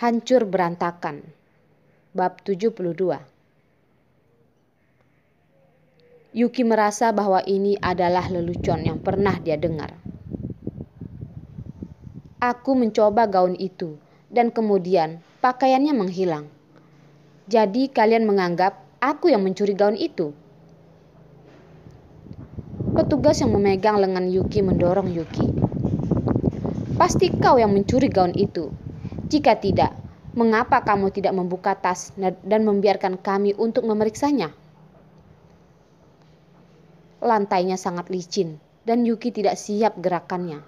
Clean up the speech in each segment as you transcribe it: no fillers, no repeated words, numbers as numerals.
Hancur berantakan. Bab 72. Yuki merasa bahwa ini adalah lelucon yang pernah dia dengar. Aku mencoba gaun itu dan kemudian pakaiannya menghilang. Jadi kalian menganggap aku yang mencuri gaun itu? Petugas yang memegang lengan Yuki mendorong Yuki. Pasti kau yang mencuri gaun itu. Jika tidak, mengapa kamu tidak membuka tas dan membiarkan kami untuk memeriksanya? Lantainya sangat licin dan Yuki tidak siap gerakannya.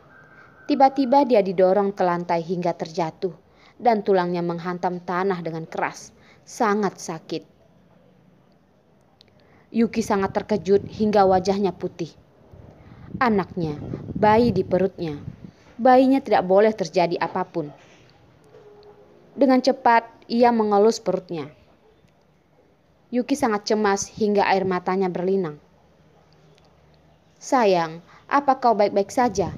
Tiba-tiba dia didorong ke lantai hingga terjatuh dan tulangnya menghantam tanah dengan keras. Sangat sakit. Yuki sangat terkejut hingga wajahnya putih. Anaknya, bayi di perutnya. Bayinya tidak boleh terjadi apapun. Dengan cepat ia mengelus perutnya. Yuki sangat cemas hingga air matanya berlinang. Sayang, apa kau baik-baik saja?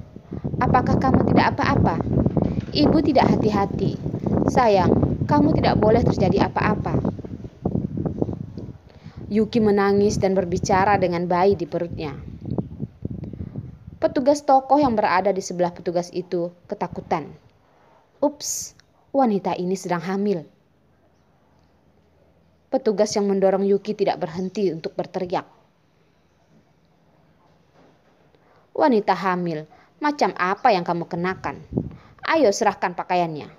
Apakah kamu tidak apa-apa? Ibu tidak hati-hati. Sayang, kamu tidak boleh terjadi apa-apa. Yuki menangis dan berbicara dengan bayi di perutnya. Petugas tokoh yang berada di sebelah petugas itu ketakutan. Ups, wanita ini sedang hamil. Petugas yang mendorong Yuki tidak berhenti untuk berteriak. Wanita hamil, macam apa yang kamu kenakan? Ayo serahkan pakaiannya.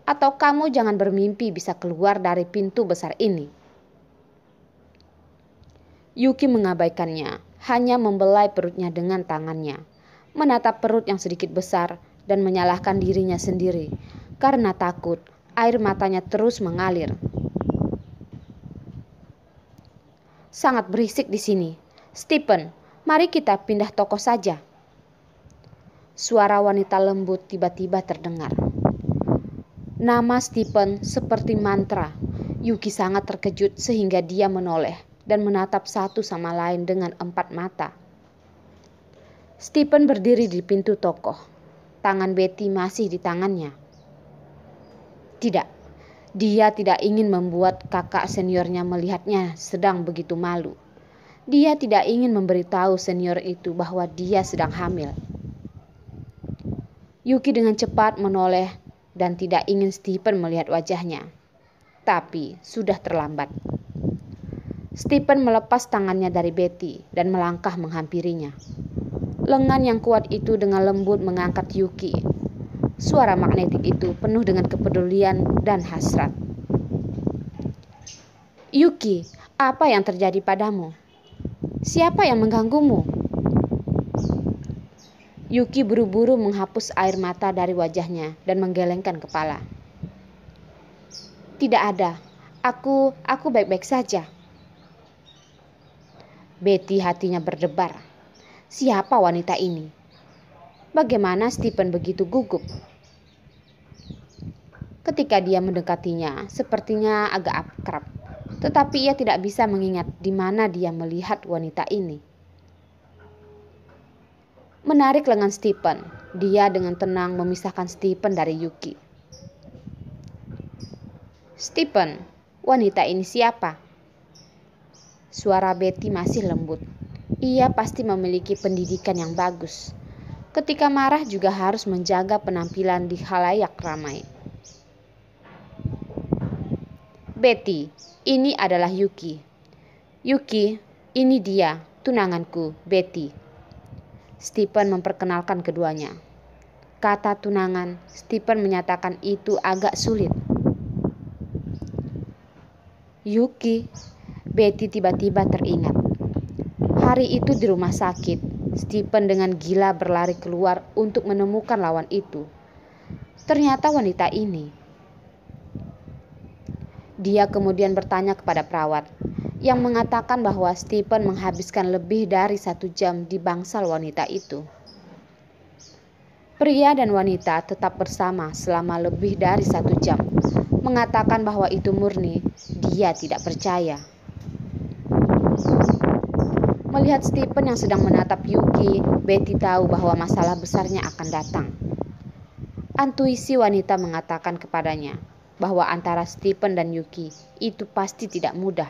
Atau kamu jangan bermimpi bisa keluar dari pintu besar ini. Yuki mengabaikannya, hanya membelai perutnya dengan tangannya. Menatap perut yang sedikit besar dan menyalahkan dirinya sendiri. Karena takut, air matanya terus mengalir. Sangat berisik di sini. Stephen, mari kita pindah toko saja. Suara wanita lembut tiba-tiba terdengar. Nama Stephen seperti mantra. Yuki sangat terkejut sehingga dia menoleh dan menatap satu sama lain dengan empat mata. Stephen berdiri di pintu toko. Tangan Betty masih di tangannya. Tidak, dia tidak ingin membuat kakak seniornya melihatnya sedang begitu malu. Dia tidak ingin memberitahu senior itu bahwa dia sedang hamil. Yuki dengan cepat menoleh dan tidak ingin Stephen melihat wajahnya. Tapi sudah terlambat. Stephen melepas tangannya dari Betty dan melangkah menghampirinya. Lengan yang kuat itu dengan lembut mengangkat Yuki. Suara magnetik itu penuh dengan kepedulian dan hasrat. Yuki, apa yang terjadi padamu? Siapa yang mengganggumu? Yuki buru-buru menghapus air mata dari wajahnya dan menggelengkan kepala. Tidak ada. Aku baik-baik saja. Betty hatinya berdebar. Siapa wanita ini? Bagaimana Stephen begitu gugup? Ketika dia mendekatinya, sepertinya agak akrab. Tetapi ia tidak bisa mengingat di mana dia melihat wanita ini. Menarik lengan Stephen, dia dengan tenang memisahkan Stephen dari Yuki. Stephen, wanita ini siapa? Suara Betty masih lembut. Ia pasti memiliki pendidikan yang bagus. Ketika marah juga harus menjaga penampilan di khalayak ramai. Betty, ini adalah Yuki. Yuki, ini dia, tunanganku, Betty. Stephen memperkenalkan keduanya. Kata tunangan, Stephen menyatakan itu agak sulit. Yuki, Betty tiba-tiba teringat. Hari itu di rumah sakit, Stephen dengan gila berlari keluar untuk menemukan lawan itu. Ternyata wanita ini. Dia kemudian bertanya kepada perawat, yang mengatakan bahwa Stephen menghabiskan lebih dari 1 jam di bangsal wanita itu. Pria dan wanita tetap bersama selama lebih dari 1 jam, mengatakan bahwa itu murni, dia tidak percaya. Melihat Stephen yang sedang menatap Yuki, Betty tahu bahwa masalah besarnya akan datang. Intuisi wanita mengatakan kepadanya, bahwa antara Stephen dan Yuki itu pasti tidak mudah.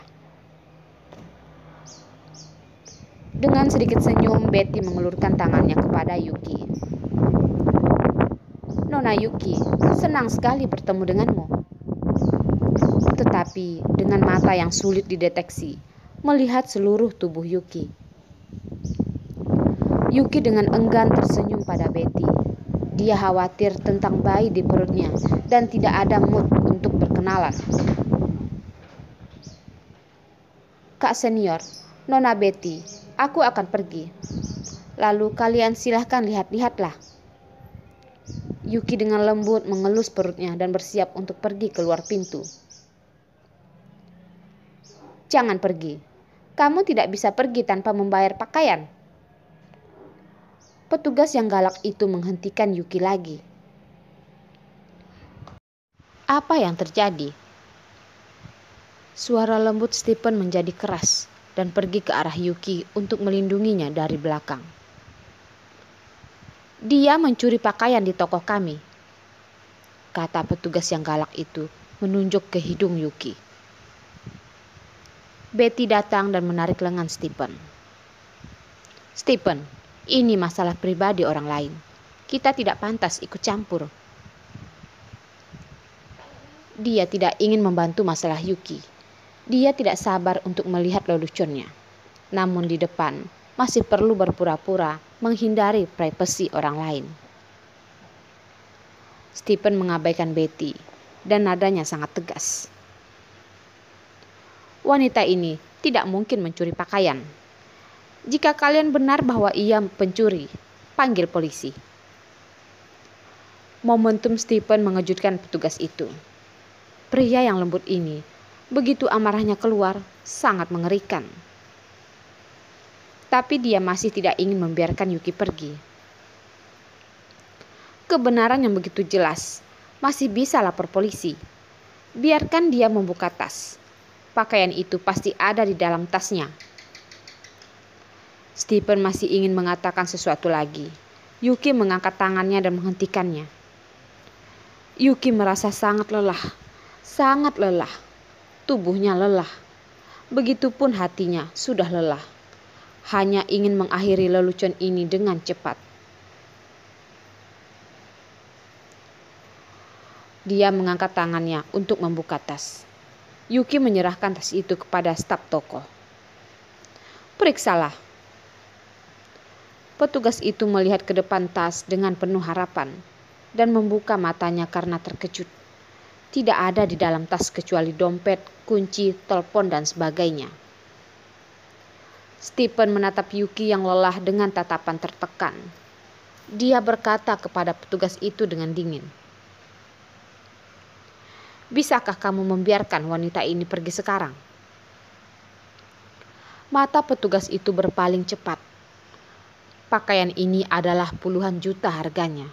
Dengan sedikit senyum, Betty mengulurkan tangannya kepada Yuki. "Nona Yuki, senang sekali bertemu denganmu." Tetapi dengan mata yang sulit dideteksi, melihat seluruh tubuh Yuki. Yuki dengan enggan tersenyum pada Betty. Dia khawatir tentang bayi di perutnya dan tidak ada mood untuk berkenalan. "Kak senior, Nona Betty, aku akan pergi. Lalu kalian silahkan lihat-lihatlah." Yuki dengan lembut mengelus perutnya dan bersiap untuk pergi keluar pintu. "Jangan pergi. Kamu tidak bisa pergi tanpa membayar pakaian." Petugas yang galak itu menghentikan Yuki lagi. "Apa yang terjadi?" Suara lembut Stephen menjadi keras dan pergi ke arah Yuki untuk melindunginya dari belakang. "Dia mencuri pakaian di toko kami," kata petugas yang galak itu menunjuk ke hidung Yuki. Betty datang dan menarik lengan Stephen. "Stephen, ini masalah pribadi orang lain. Kita tidak pantas ikut campur." Dia tidak ingin membantu masalah Yuki. Dia tidak sabar untuk melihat leluconnya. Namun di depan masih perlu berpura-pura menghindari privasi orang lain. Stephen mengabaikan Betty dan nadanya sangat tegas. "Wanita ini tidak mungkin mencuri pakaian. Jika kalian benar bahwa ia pencuri, panggil polisi." Momentum Stephen mengejutkan petugas itu. Pria yang lembut ini, begitu amarahnya keluar, sangat mengerikan. Tapi dia masih tidak ingin membiarkan Yuki pergi. Kebenaran yang begitu jelas, masih bisa lapor polisi. Biarkan dia membuka tas. Pakaian itu pasti ada di dalam tasnya. Stephen masih ingin mengatakan sesuatu lagi. Yuki mengangkat tangannya dan menghentikannya. Yuki merasa sangat lelah. Sangat lelah. Tubuhnya lelah. Begitupun hatinya sudah lelah. Hanya ingin mengakhiri lelucon ini dengan cepat. Dia mengangkat tangannya untuk membuka tas. Yuki menyerahkan tas itu kepada staf toko. "Periksalah." Petugas itu melihat ke depan tas dengan penuh harapan dan membuka matanya karena terkejut. Tidak ada di dalam tas kecuali dompet, kunci, telepon, dan sebagainya. Stephen menatap Yuki yang lelah dengan tatapan tertekan. Dia berkata kepada petugas itu dengan dingin, "Bisakah kamu membiarkan wanita ini pergi sekarang?" Mata petugas itu berpaling cepat. Pakaian ini adalah puluhan juta harganya.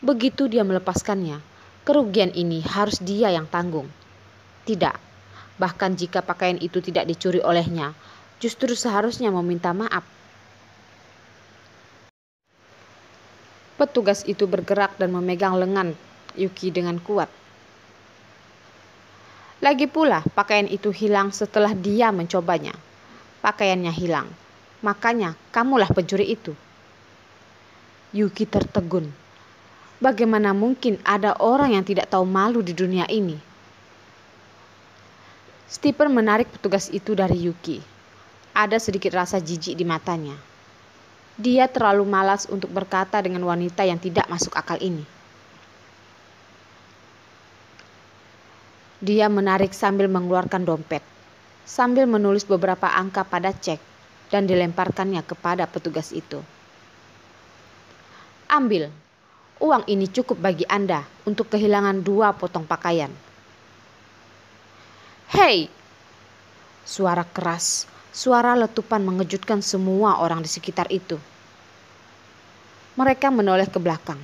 Begitu dia melepaskannya, kerugian ini harus dia yang tanggung. Tidak, bahkan jika pakaian itu tidak dicuri olehnya, justru seharusnya meminta maaf. Petugas itu bergerak dan memegang lengan Yuki dengan kuat. Lagi pula, pakaian itu hilang setelah dia mencobanya. Pakaiannya hilang. Makanya kamulah pencuri itu. Yuki tertegun. Bagaimana mungkin ada orang yang tidak tahu malu di dunia ini? Stephen menarik petugas itu dari Yuki. Ada sedikit rasa jijik di matanya. Dia terlalu malas untuk berkata dengan wanita yang tidak masuk akal ini. Dia menarik sambil mengeluarkan dompet, sambil menulis beberapa angka pada cek dan dilemparkannya kepada petugas itu. "Ambil, uang ini cukup bagi Anda untuk kehilangan 2 potong pakaian." "Hei!" Suara keras, suara letupan mengejutkan semua orang di sekitar itu. Mereka menoleh ke belakang.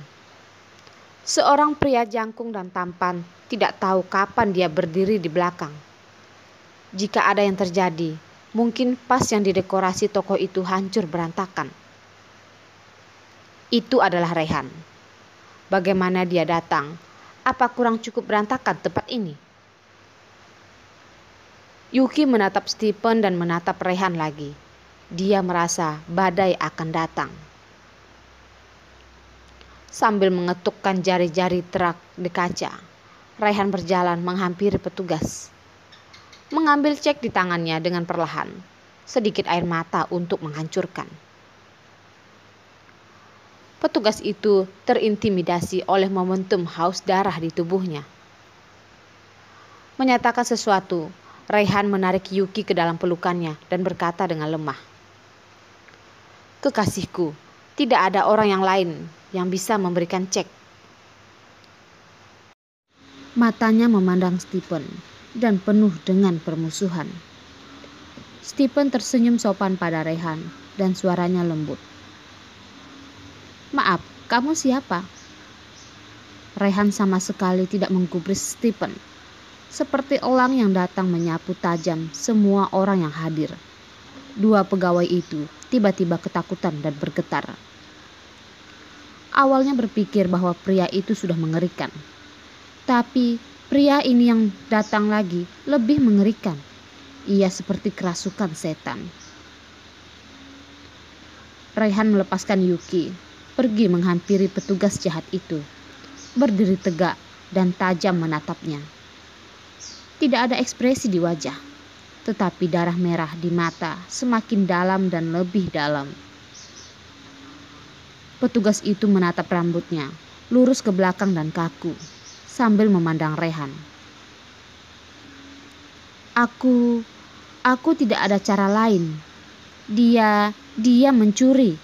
Seorang pria jangkung dan tampan, tidak tahu kapan dia berdiri di belakang. Jika ada yang terjadi, mungkin pas yang didekorasi toko itu hancur berantakan. Itu adalah Rehan. Bagaimana dia datang, Apa kurang cukup berantakan tempat ini? Yuki menatap Stephen dan menatap Rehan lagi. Dia merasa badai akan datang. Sambil mengetukkan jari-jari truk di kaca, Rehan berjalan menghampiri petugas. Mengambil cek di tangannya dengan perlahan, sedikit air mata untuk menghancurkan. Petugas itu terintimidasi oleh momentum haus darah di tubuhnya. Menyatakan sesuatu, Rehan menarik Yuki ke dalam pelukannya dan berkata dengan lemah, "Kekasihku, tidak ada orang yang lain yang bisa memberikan cek." Matanya memandang Stephen dan penuh dengan permusuhan. Stephen tersenyum sopan pada Rehan dan suaranya lembut. "Maaf, kamu siapa?" Rehan sama sekali tidak menggubris Stephen, seperti elang yang datang menyapu tajam semua orang yang hadir. Dua pegawai itu tiba-tiba ketakutan dan bergetar. Awalnya berpikir bahwa pria itu sudah mengerikan. Tapi pria ini yang datang lagi lebih mengerikan. Ia seperti kerasukan setan. Rehan melepaskan Yuki, pergi menghampiri petugas jahat itu, berdiri tegak dan tajam menatapnya. Tidak ada ekspresi di wajah, tetapi darah merah di mata semakin dalam dan lebih dalam. Petugas itu menatap rambutnya, lurus ke belakang dan kaku, sambil memandang Rehan. Aku tidak ada cara lain. Dia mencuri."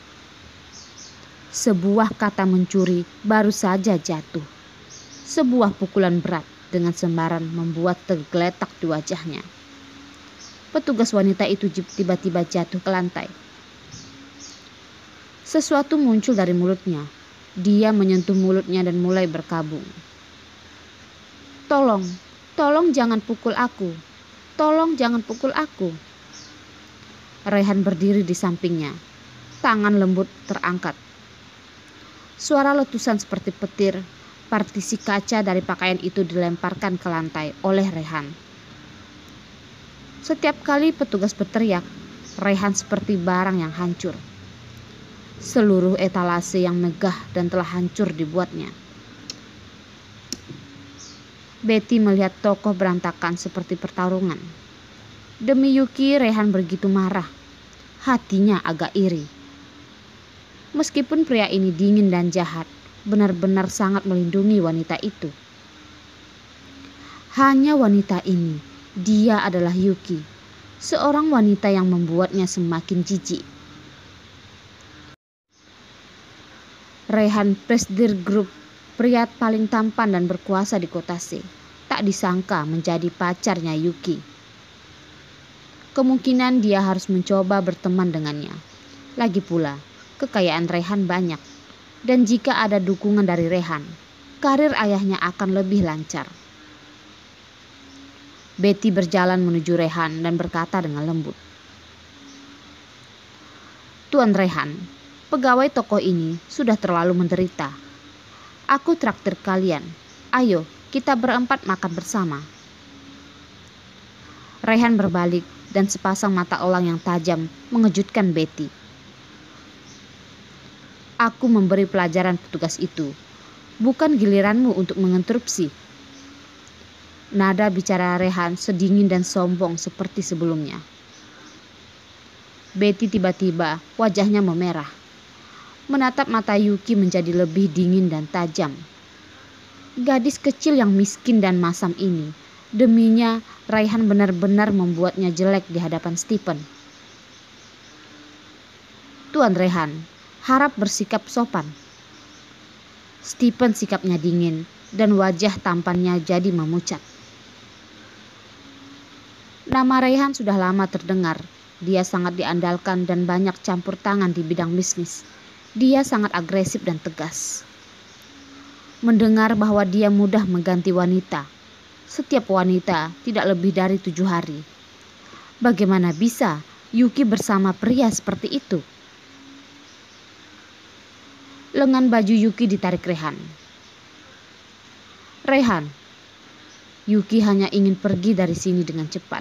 Sebuah kata mencuri baru saja jatuh. Sebuah pukulan berat dengan sembaran membuat tergeletak di wajahnya. Petugas wanita itu tiba-tiba jatuh ke lantai. Sesuatu muncul dari mulutnya. Dia menyentuh mulutnya dan mulai berkabung. Tolong jangan pukul aku. Tolong jangan pukul aku." Rehan berdiri di sampingnya. Tangan lembut terangkat. Suara letusan seperti petir, partisi kaca dari pakaian itu dilemparkan ke lantai oleh Rehan. Setiap kali petugas berteriak, Rehan seperti barang yang hancur. Seluruh etalase yang megah dan telah hancur dibuatnya. Betty melihat toko berantakan seperti pertarungan. Demi Yuki, Rehan begitu marah. Hatinya agak iri. Meskipun pria ini dingin dan jahat, benar-benar sangat melindungi wanita itu. Hanya wanita ini, dia adalah Yuki, seorang wanita yang membuatnya semakin jijik. Rehan Presdir Group, pria paling tampan dan berkuasa di kota C, tak disangka menjadi pacarnya Yuki. Kemungkinan dia harus mencoba berteman dengannya. Lagi pula, kekayaan Rehan banyak, dan jika ada dukungan dari Rehan, karir ayahnya akan lebih lancar. Betty berjalan menuju Rehan dan berkata dengan lembut, "Tuan Rehan, pegawai toko ini sudah terlalu menderita. Aku traktir kalian. Ayo, kita berempat makan bersama." Rehan berbalik dan sepasang mata elang yang tajam mengejutkan Betty. "Aku memberi pelajaran petugas itu. Bukan giliranmu untuk menginterupsi." Nada bicara Rehan sedingin dan sombong seperti sebelumnya. Betty tiba-tiba wajahnya memerah. Menatap mata Yuki menjadi lebih dingin dan tajam. Gadis kecil yang miskin dan masam ini, deminya Rehan benar-benar membuatnya jelek di hadapan Stephen. "Tuan Rehan, harap bersikap sopan." Stephen sikapnya dingin dan wajah tampannya jadi memucat. Nama Rehan sudah lama terdengar. Dia sangat diandalkan dan banyak campur tangan di bidang bisnis. Dia sangat agresif dan tegas. Mendengar bahwa dia mudah mengganti wanita. Setiap wanita tidak lebih dari 7 hari. Bagaimana bisa Yuki bersama pria seperti itu? Lengan baju Yuki ditarik Rehan. Rehan, Yuki hanya ingin pergi dari sini dengan cepat.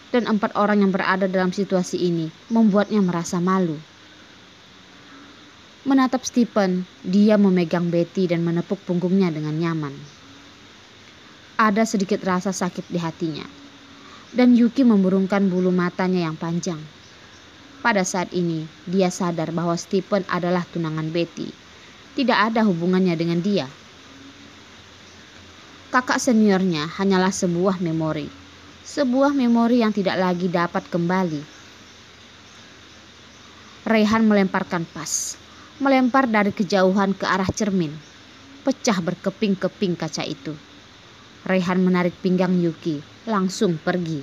Dan 4 orang yang berada dalam situasi ini membuatnya merasa malu. Menatap Stephen, dia memegang Betty dan menepuk punggungnya dengan nyaman. Ada sedikit rasa sakit di hatinya. Dan Yuki memburungkan bulu matanya yang panjang. Pada saat ini, dia sadar bahwa Stephen adalah tunangan Betty. Tidak ada hubungannya dengan dia. Kakak seniornya hanyalah sebuah memori. Sebuah memori yang tidak lagi dapat kembali. Rehan melemparkan pas. Melempar dari kejauhan ke arah cermin. Pecah berkeping-keping kaca itu. Rehan menarik pinggang Yuki, langsung pergi.